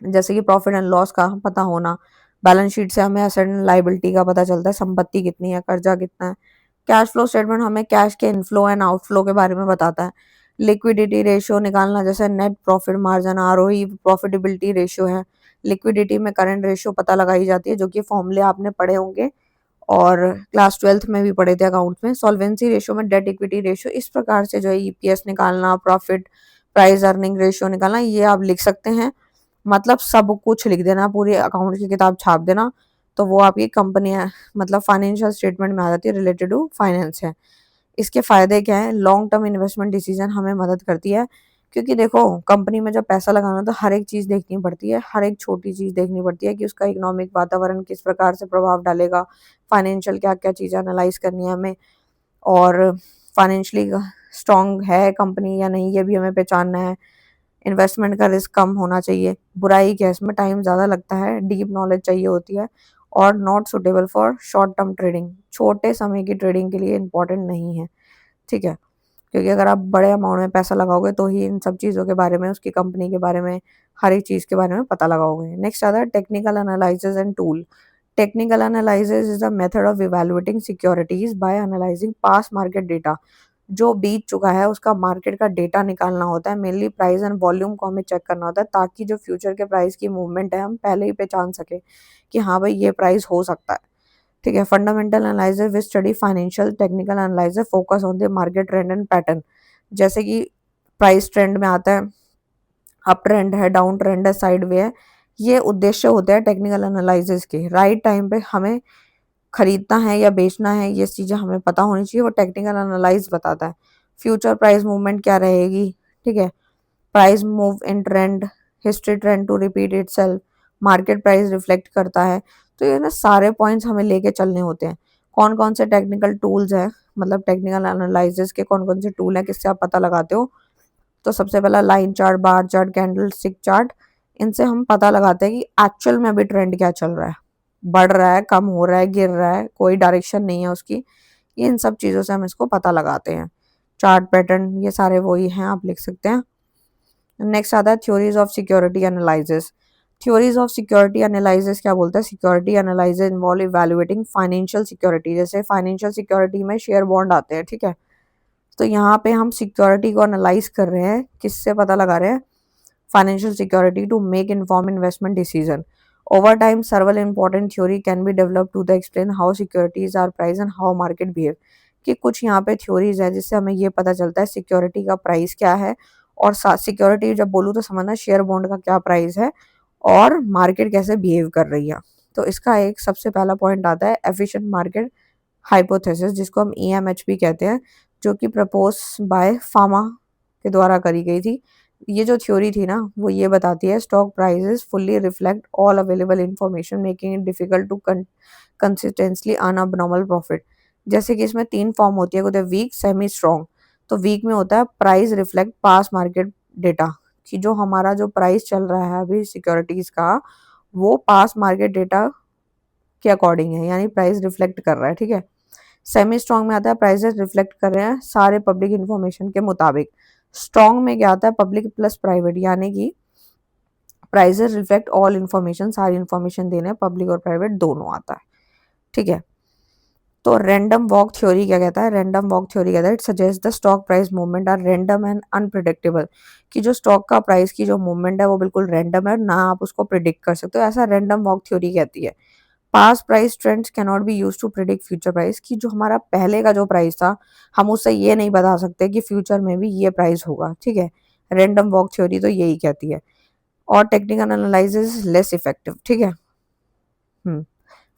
जैसे कि प्रॉफिट एंड लॉस का पता होना, बैलेंस शीट से हमें एसेट एंड लायबिलिटी का पता चलता है, संपत्ति कितनी है, कर्जा कितना है, कैश फ्लो स्टेटमेंट हमें कैश के इनफ्लो एंड आउटफ्लो के बारे में बताता है, लिक्विडिटी रेशियो निकालना, जैसे net profit margin, ROE profitability ratio है, लिक्विडिटी में करंट रेशियो पता लगाई जाती है, जो कि फॉर्मूले आपने पढ़े होंगे और क्लास 12th में भी पढ़े थे अकाउंट्स में। सॉल्वेंसी रेशियो में डेट इक्विटी रेशियो, इस प्रकार से जो है ईपीएस निकालना, प्रॉफिट प्राइस अर्निंग रेशियो निकालना, ये आप लिख सकते हैं, मतलब सब कुछ लिख देना, पूरी अकाउंट की किताब छाप देना, तो वो आपकी कंपनी मतलब फाइनेंशियल स्टेटमेंट में आ जाती है, रिलेटेड टू फाइनेंस है। इसके फ़ायदे क्या हैं? लॉन्ग टर्म इन्वेस्टमेंट डिसीज़न हमें मदद करती है, क्योंकि देखो कंपनी में जब पैसा लगाना है तो हर एक चीज़ देखनी पड़ती है, हर एक छोटी चीज़ देखनी पड़ती है कि उसका इकोनॉमिक वातावरण किस प्रकार से प्रभाव डालेगा, फाइनेंशियल क्या-क्या चीज़ें एनालाइज़ करनी है हमें, और फाइनेंशियली स्ट्रॉन्ग है कंपनी या नहीं, ये भी हमें पहचानना है। इन्वेस्टमेंट का रिस्क कम होना चाहिए। बुराई क्या है, इसमें टाइम ज़्यादा लगता है, डीप नॉलेज चाहिए होती है, और not suitable for short term trading. छोटे समय की ट्रेडिंग के लिए इम्पोर्टेंट नहीं है, ठीक है? क्योंकि अगर आप बड़े अमाउंट में पैसा लगाओगे तो ही इन सब चीज़ों के बारे में, उसकी कंपनी के बारे में, हर एक चीज़ के बारे में पता लगाओगे। नेक्स्ट आता है technical analysis and tool. Technical analysis is a method of evaluating securities by analysing past market data. जो बीत चुका है उसका मार्केट का डेटा निकालना होता है, मेनली प्राइस एंड वॉल्यूम को हमें चेक करना होता है, ताकि जो फ्यूचर के प्राइस की मूवमेंट है हम पहले ही पहचान सके कि हाँ भाई ये प्राइस हो सकता है, ठीक है? Fundamental analysis which study financial technical analysis focus on the market trend and pattern. जैसे कि प्राइस ट्रेंड में आता है, अप ट्रेंड है, डाउन ट्रेंड है, साइड वे है, ये उद्देश्य होते हैं टेक्निकल एनालिसिस के। राइट टाइम पे हमें खरीदना है या बेचना है, ये चीज़ें हमें पता होनी चाहिए, वो टेक्निकल एनालाइज़ बताता है। फ्यूचर प्राइस मूवमेंट क्या रहेगी, ठीक है? Price move in trend, history trend to repeat itself, market price reflect करता है। तो ये ना सारे पॉइंट्स हमें लेके चलने होते हैं। कौन-कौन से टेक्निकल टूल्स हैं, मतलब टेक्निकल एनालिसिस के कौन-कौन से टूल हैं, किससे आप पता लगाते हो? तो सबसे पहला line chart, bar chart, candlestick chart. इनसे हम पता लगाते हैं कि एक्चुअल में अभी ट्रेंड क्या चल रहा है, बढ़ रहा है, कम हो रहा है, गिर रहा है, कोई डायरेक्शन नहीं है उसकी। इन सब चीज़ों से हम इसको पता लगाते हैं। चार्ट पैटर्न ये सारे वही हैं, आप लिख सकते हैं। नेक्स्ट आता है theories of security analysis. Theories of security analysis क्या बोलता है? Security analysis involve evaluating financial security. जैसे फाइनेंशियल सिक्योरिटी में शेयर बॉन्ड आते हैं, ठीक है? तो यहाँ पे हम सिक्योरिटी को एनालाइज कर रहे हैं, किससे पता लगा रहे हैं? Financial security to make inform investment decision. Over time several important theory can be developed to the explain how securities are priced and how market behave। कि कुछ यहाँ पे थ्योरीज है जिससे हमें ये पता चलता है सिक्योरिटी का प्राइस क्या है, और सिक्योरिटी जब बोलूँ तो समझना शेयर बॉन्ड का क्या प्राइस है और मार्केट कैसे बिहेव कर रही है। तो इसका एक सबसे पहला पॉइंट आता है एफिशिएंट मार्केट हाइपोथेसिस, जिसको हम EMHP कहते हैं, जो कि प्रपोज बाय फार्मा के द्वारा करी गई थी। ये जो थ्योरी थी ना, वो ये बताती है stock prices fully reflect all available information, making it difficult to consistently earn abnormal profit. जैसे कि इसमें 3 फॉर्म होती है, होता है वीक, सेमी, स्ट्रॉन्ग। तो वीक में होता है price reflect past market data, कि जो हमारा जो प्राइस चल रहा है अभी सिक्योरिटीज़ का, वो पास्ट मार्केट डेटा के अकॉर्डिंग है, यानी प्राइस रिफ्लेक्ट कर रहा है, ठीक है? सेमी स्ट्रॉन्ग में आता है प्राइसेस रिफ्लेक्ट कर रहे हैं सारे पब्लिक इन्फॉर्मेशन के मुताबिक। स्ट्रॉन्ग में क्या आता है? पब्लिक प्लस प्राइवेट, यानी कि प्राइसेस रिफ्लेक्ट ऑल इन्फॉर्मेशन, सारी इन्फॉर्मेशन देने, पब्लिक और प्राइवेट दोनों आता है, ठीक है? तो रैंडम वॉक थ्योरी क्या कहता है? रैंडम वॉक थ्योरी कहता है it suggest the stock price movement are random and unpredictable. कि जो स्टॉक का प्राइस की जो मूवमेंट है वो बिल्कुल रैंडम है, ना आप उसको प्रिडिक्ट कर सकते हो, ऐसा रैंडम वॉक थ्योरी कहती है। Past price trends can not be used to predict future price. कि जो हमारा पहले का जो प्राइस था, हम उससे ये नहीं बता सकते कि फ्यूचर में भी ये प्राइस होगा, ठीक है? रैंडम वॉक थ्योरी तो यही कहती है। और टेक्निकल एनालिसिस लेस इफेक्टिव, ठीक है?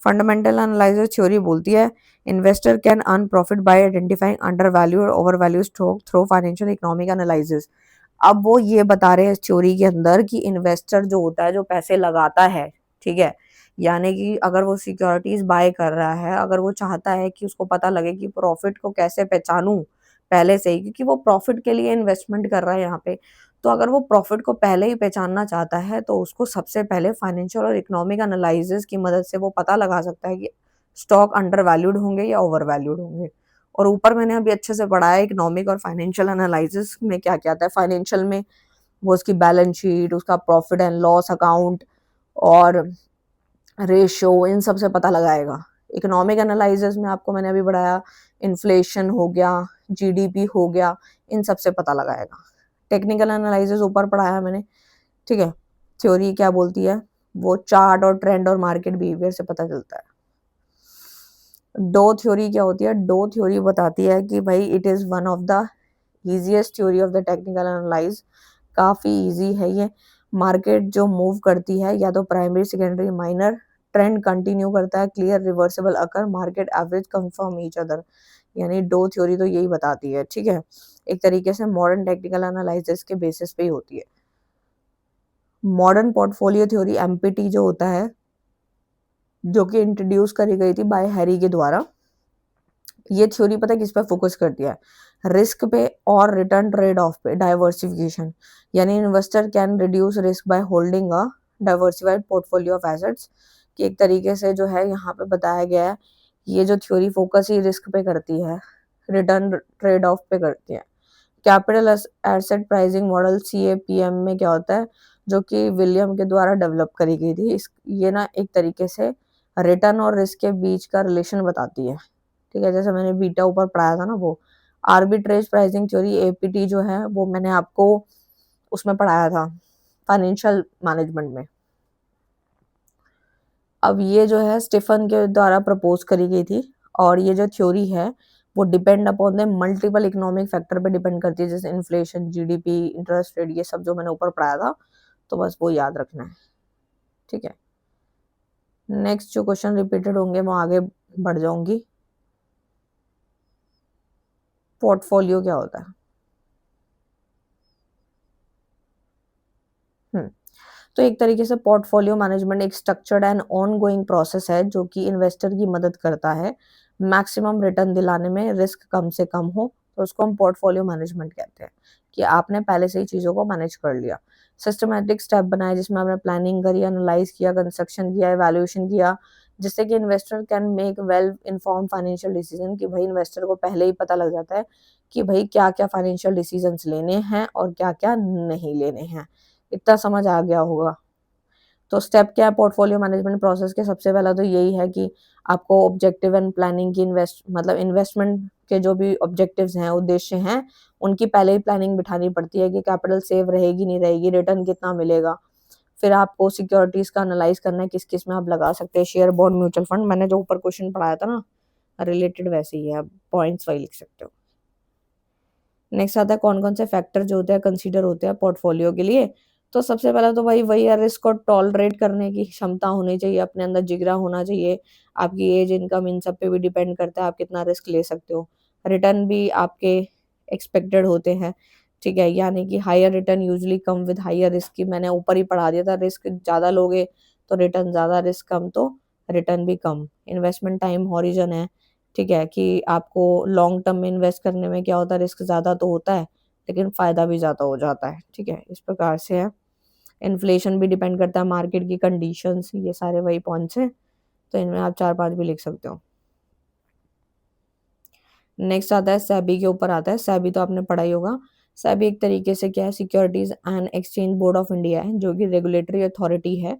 फंडामेंटल एनालिसिस थ्योरी बोलती है investor can earn profit by identifying under value और over value stock through financial economic analysis. अब वो ये बता रहे हैं इस थ्योरी के अंदर कि इन्वेस्टर जो होता है, जो पैसे लगाता है, ठीक है, यानी कि अगर वो सिक्योरिटीज बाय कर रहा है, अगर वो चाहता है कि उसको पता लगे कि प्रॉफिट को कैसे पहचानूं पहले से ही, क्योंकि वो प्रॉफिट के लिए इन्वेस्टमेंट कर रहा है यहाँ पे। तो अगर वो प्रॉफिट को पहले ही पहचानना चाहता है तो उसको सबसे पहले फाइनेंशियल और इकोनॉमिक एनालिसिस की मदद से वो पता लगा सकता है कि स्टॉक अंडर वैल्यूड होंगे या ओवर वैल्यूड होंगे। और ऊपर मैंने अभी अच्छे से पढ़ा है इकोनॉमिक और फाइनेंशियल एनालिसिस में क्या क्या आता है। फाइनेंशियल में वो उसकी बैलेंस शीट, उसका प्रॉफिट एंड लॉस अकाउंट और रेशियो, इन सब से पता लगाएगा। इकोनॉमिक एनालिसिस में आपको मैंने अभी बढ़ाया, इन्फ्लेशन हो गया, जीडीपी हो गया, इन सब से पता लगाएगा। टेक्निकल एनालिसिस ऊपर पढ़ाया है मैंने, ठीक है? थ्योरी क्या बोलती है? वो चार्ट और ट्रेंड और मार्केट बिहेवियर से पता चलता है। डो थ्योरी क्या होती है? डो थ्योरी बताती है कि भाई it is one of the easiest theory of the technical analyse. काफ़ी ईजी है ये। मार्केट जो मूव करती है या तो primary, secondary, minor trend continue करता है, clear reversible occur, market average confirm each other. यानी डो थ्योरी तो यही बताती है, ठीक है। एक तरीके से मॉडर्न टेक्निकल एनालिसिस के बेसिस पे ही होती है। मॉडर्न पोर्टफोलियो थ्योरी एमपीटी जो होता है, जो कि इंट्रोड्यूस करी गई थी बाय हैरी के द्वारा, ये थ्योरी पता है किस पे फोकस करती है? रिस्क पे और रिटर्न ट्रेड ऑफ पे, डाइवर्सिफिकेशन। यानी investor can reduce risk by holding a diversified portfolio of assets. कि एक तरीके से जो है यहाँ पे बताया गया है, ये जो थ्योरी फोकस ही रिस्क पे करती है, रिटर्न ट्रेड ऑफ पे करती है। Capital asset pricing model CAPM में क्या होता है, जो कि विलियम के द्वारा डेवलप करी गई थी। इस ये ना एक तरीके से रिटर्न और रिस्क के बीच का रिलेशन बताती है, ठीक है। जैसे मैंने बीटा ऊपर पढ़ाया था ना, वो आर्बिट्रेज प्राइसिंग थ्योरी APT जो है, वो मैंने आपको उसमें पढ़ाया था, फाइनेंशियल मैनेजमेंट में। अब ये जो है स्टीफन के द्वारा प्रपोज करी गई थी, और ये जो थ्योरी है वो depend upon the multiple economic factor पे डिपेंड करती है, जैसे इन्फ्लेशन, GDP, इंटरेस्ट रेट, ये सब जो मैंने ऊपर पढ़ाया था, तो बस वो याद रखना है, ठीक है। नेक्स्ट जो क्वेश्चन रिपीटेड होंगे मैं आगे बढ़ जाऊंगी। पोर्टफोलियो क्या होता है? तो एक तरीके से पोर्टफोलियो मैनेजमेंट एक स्ट्रक्चर्ड एंड ऑनगोइंग प्रोसेस है, जो कि इन्वेस्टर की मदद करता है मैक्सिमम रिटर्न दिलाने में, रिस्क कम से कम हो, तो उसको हम पोर्टफोलियो मैनेजमेंट कहते हैं। कि आपने पहले से ही चीजों को मैनेज कर लिया, सिस्टमैटिक स्टेप बनाए जिसमें आपने प्लानिंग करी, एनालाइज किया, कंस्ट्रक्शन किया, एवेल्युएशन किया, जिससे कि investor can make well informed financial decision. कि भाई इन्वेस्टर को पहले ही पता लग जाता है कि भाई क्या क्या फाइनेंशियल डिसीजंस लेने हैं और क्या क्या नहीं लेने हैं। इतना समझ आ गया होगा। तो स्टेप क्या है पोर्टफोलियो मैनेजमेंट प्रोसेस के? सबसे पहला तो यही है कि आपको ऑब्जेक्टिव एंड प्लानिंग की इन्वेस्टमेंट के जो भी ऑब्जेक्टिव्स हैं, उद्देश्य हैं, उनकी पहले ही प्लानिंग बिठानी पड़ती है कि कैपिटल सेव रहेगी नहीं रहेगी, रिटर्न कितना मिलेगा। फिर आपको सिक्योरिटीज का एनालाइज करना है, किस किस में आप लगा सकते हैं, शेयर, बॉन्ड, म्यूचुअल फंड। मैंने जो ऊपर क्वेश्चन पढ़ाया था ना, रिलेटेड वैसे ही है, आप पॉइंट्स वही लिख सकते हो। नेक्स्ट आता है कौन कौन से फैक्टर जो होते हैं कंसीडर होते हैं पोर्टफोलियो के लिए। तो सबसे पहला तो भाई वही है, रिस्क को टॉलरेट करने की क्षमता होनी चाहिए, अपने अंदर जिगरा होना चाहिए। आपकी एज, इनकम, इन सब पे भी डिपेंड करता है आप कितना रिस्क ले सकते हो। रिटर्न भी आपके एक्सपेक्टेड होते हैं, ठीक है। यानी कि higher return usually come with higher risk. की मैंने ऊपर ही पढ़ा दिया था, रिस्क ज्यादा लोगे तो रिटर्न ज्यादा, रिस्क कम तो रिटर्न भी कम। इन्वेस्टमेंट टाइम हॉरिजन है, ठीक है, कि आपको लॉन्ग टर्म में इन्वेस्ट करने में क्या होता है, रिस्क ज़्यादा तो होता है लेकिन फ़ायदा भी ज़्यादा हो जाता है, ठीक है, इस प्रकार से है। इन्फ्लेशन भी डिपेंड करता है, मार्केट की कंडीशंस, ये सारे वही पॉइंट्स हैं, तो इनमें आप 4-5 भी लिख सकते हो। नेक्स्ट आता है सेबी के ऊपर आता है। सेबी तो आपने पढ़ा ही होगा। सेबी एक तरीके से क्या है, securities and exchange board of India है, जो कि रेगुलेटरी अथॉरिटी है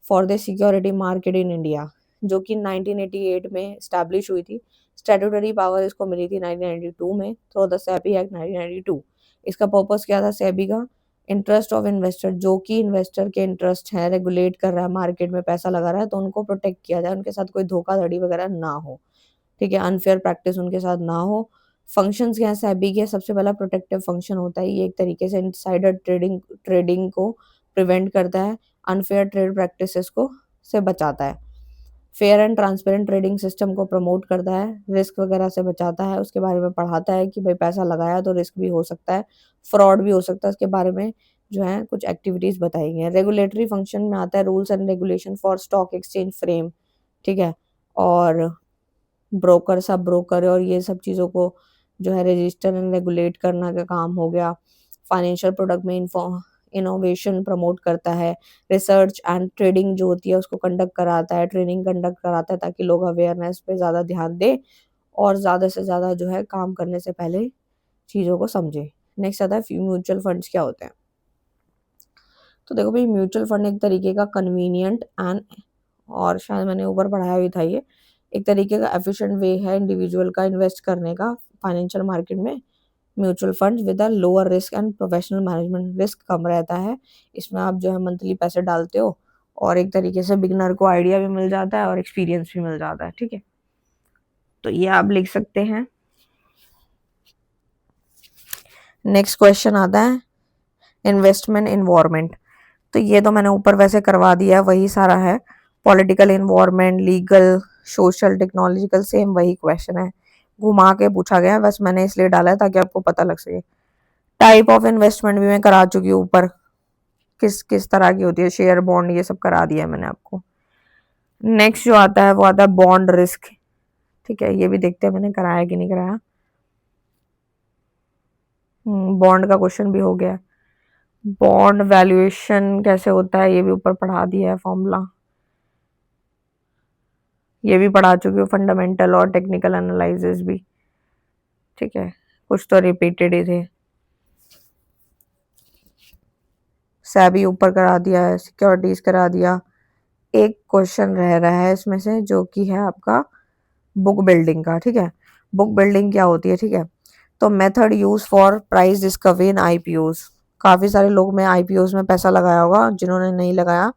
for the security market in India, जो कि 1988 में स्टैब्लिश हुई थी। स्टैट्यूटरी पावर इसको मिली थी 1992 में थ्रू द सेबी एक्ट 1992। इसका पर्पस क्या था सेबी का? इंटरेस्ट ऑफ इन्वेस्टर, जो कि इन्वेस्टर के इंटरेस्ट है, रेगुलेट कर रहा है, मार्केट में पैसा लगा रहा है, तो उनको प्रोटेक्ट किया जाए, उनके साथ कोई धोखाधड़ी वगैरह ना हो, ठीक है, अनफेयर प्रैक्टिस उनके साथ ना हो। फंक्शंस क्या है सेबी के? सबसे पहला प्रोटेक्टिव फंक्शन होता है, ये एक तरीके से इनसाइडर ट्रेडिंग ट्रेडिंग को प्रिवेंट करता है, अनफेयर ट्रेड प्रैक्टिसेस को से बचाता है, fair and transparent trading system को प्रमोट करता है, रिस्क वगैरह से बचाता है, उसके बारे में पढ़ाता है कि भाई पैसा लगाया तो रिस्क भी हो सकता है, फ्रॉड भी हो सकता है, उसके बारे में जो है कुछ एक्टिविटीज बताई गई हैं। रेगुलेटरी फंक्शन में आता है rules and regulation for stock exchange frame, ठीक है, और ब्रोकर, सब ब्रोकर और ये सब चीज़ों को जो है रजिस्टर एंड रेगुलेट करना का काम हो गया। फाइनेंशियल प्रोडक्ट में इनोवेशन प्रमोट करता है, रिसर्च एंड ट्रेडिंग जो होती है उसको कंडक्ट कराता है, ट्रेनिंग कंडक्ट कराता है, ताकि लोग अवेयरनेस पे ज़्यादा ध्यान दें और ज़्यादा से ज़्यादा जो है काम करने से पहले चीज़ों को समझें। नेक्स्ट आता है म्यूचुअल फंड्स क्या होते हैं। तो देखो भाई म्यूचुअल फंड एक तरीके का कन्वीनियंट एंड, और शायद मैंने ऊपर पढ़ाया भी था ये, एक तरीके का एफिशिएंट वे है इंडिविजुअल का इन्वेस्ट करने का फाइनेंशियल मार्केट में। Mutual fund with a lower risk and professional management, risk कम रहता है, इसमें आप जो है मंथली पैसे डालते हो और एक तरीके से बिगनर को आइडिया भी मिल जाता है और एक्सपीरियंस भी मिल जाता है, ठीक है। तो ये आप लिख सकते हैं। नेक्स्ट क्वेश्चन आता है इन्वेस्टमेंट इन्वायरमेंट। तो ये तो मैंने ऊपर वैसे करवा दिया है, वही सारा है। Political, environment, legal, social, technological, same वही क्वेश्चन है, घुमा के पूछा गया है, बस मैंने इसलिए डाला है ताकि आपको पता लग सके। टाइप ऑफ इन्वेस्टमेंट भी मैं करा चुकी हूँ ऊपर, किस किस तरह की होती है, शेयर, बॉन्ड, ये सब करा दिया है मैंने आपको। नेक्स्ट जो आता है वो आता है बॉन्ड रिस्क। ठीक है, ये भी देखते हैं मैंने कराया कि नहीं कराया। बॉन्ड का क्वेश्चन भी हो गया। बॉन्ड वैल्यूएशन कैसे होता है ये भी ऊपर पढ़ा दिया है फॉर्मूला, ये भी पढ़ा चुकी हूँ, फंडामेंटल और टेक्निकल एनालिसिस भी। ठीक है, कुछ तो रिपीटेड ही थे। सैबी ऊपर करा दिया है, सिक्योरिटीज करा दिया। एक क्वेश्चन रह रहा है इसमें से जो कि है आपका बुक बिल्डिंग का। ठीक है, बुक बिल्डिंग क्या होती है? ठीक है, तो method use for price discovery in IPOs. काफी सारे लोग में आईपीओज में पैसा लगाया होगा, जिन्होंने नहीं लगाया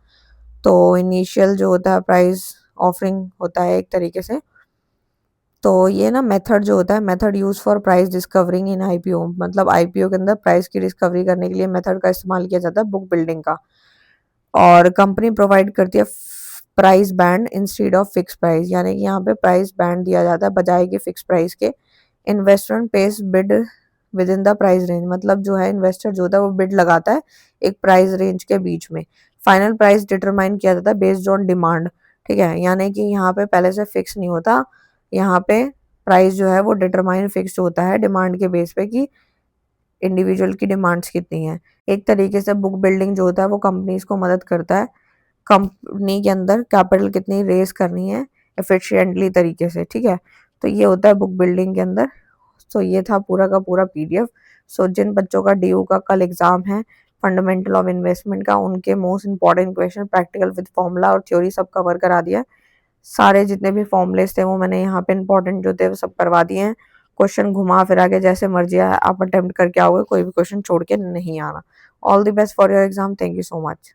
तो इनिशियल जो होता है प्राइस ऑफरिंग होता है एक तरीके से। तो ये ना मेथड जो होता है, method use for price discovering in IPO, मतलब आईपीओ के अंदर प्राइस की डिस्कवरी करने के लिए मेथड का इस्तेमाल किया जाता है बुक बिल्डिंग का। और कंपनी प्रोवाइड करती है price band instead of fix price, यानी कि यहाँ पे प्राइस बैंड दिया जाता है बजाय कि फिक्स प्राइस के। Investment place bid within the price range, मतलब जो है इन्वेस्टर जो होता है वो बिड लगाता है एक प्राइस रेंज के बीच में। फाइनल प्राइस डिटरमाइन किया जाता है बेस्ड ऑन डिमांड। ठीक है, यानी कि यहाँ पे पहले से फिक्स नहीं होता, यहाँ पे प्राइस जो है वो डिटरमाइन फिक्स होता है डिमांड के बेस पे कि इंडिविजुअल की डिमांड्स कितनी है। एक तरीके से बुक बिल्डिंग जो होता है वो कंपनीज को मदद करता है कंपनी के अंदर कैपिटल कितनी रेज करनी है एफिशिएंटली तरीके से। ठीक है, तो ये होता है बुक बिल्डिंग के अंदर। तो ये था पूरा का पूरा पीडीएफ। सो जिन बच्चों का डीयू का कल एग्जाम है फंडामेंटल ऑफ इन्वेस्टमेंट का, उनके most important question practical with formula और थ्योरी सब कवर करा दिया है। सारे जितने भी फॉर्मूलेस थे वो मैंने यहाँ पे इंपॉर्टेंट जो थे वो सब करवा दिए हैं। क्वेश्चन घुमा फिरा के जैसे मर्जी है आप अटेम्प्ट करके आओगे, कोई भी क्वेश्चन छोड़ के नहीं आना। All the best for your exam, thank you so much.